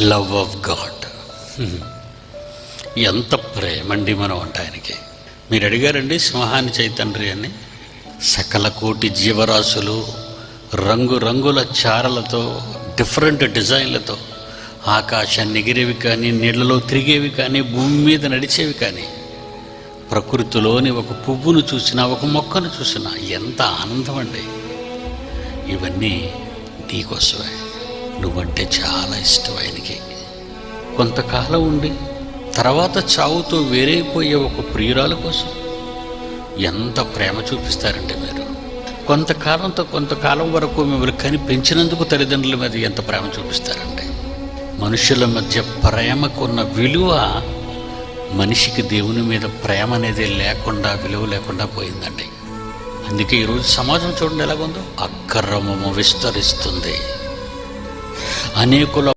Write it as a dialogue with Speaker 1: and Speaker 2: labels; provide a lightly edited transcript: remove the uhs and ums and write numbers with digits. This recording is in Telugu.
Speaker 1: Love of God. ఎంత ప్రేమండి మనం అంటే ఆయనకి. మీరు అడిగారండి సింహాన్ని చైతండ్రి అని. సకల కోటి జీవరాశులు రంగురంగుల చారలతో, డిఫరెంట్ డిజైన్లతో ఆకాశాన్ని ఎగిరేవి కానీ, నీళ్లలో తిరిగేవి కానీ, భూమి మీద నడిచేవి కానీ, ప్రకృతిలోని ఒక పువ్వును చూసినా, ఒక మొక్కను చూసినా ఎంత ఆనందం అండి. ఇవన్నీ నీకోసమే. నువ్వంటే చాలా ఇష్టం ఆయనకి. కొంతకాలం ఉండి తర్వాత చావుతో వేరైపోయే ఒక ప్రియురాలు కోసం ఎంత ప్రేమ చూపిస్తారండి మీరు. కొంతకాలం వరకు మిమ్మల్ని కని పెంచినందుకు తల్లిదండ్రుల మీద ఎంత ప్రేమ చూపిస్తారండి. మనుషుల మధ్య ప్రేమకున్న విలువ మనిషికి దేవుని మీద ప్రేమ అనేది లేకుండా, విలువ లేకుండా పోయిందండి. అందుకే ఈరోజు సమాజం చూడండి ఎలాగుందో. అక్రమము విస్తరిస్తుంది. అనేకుల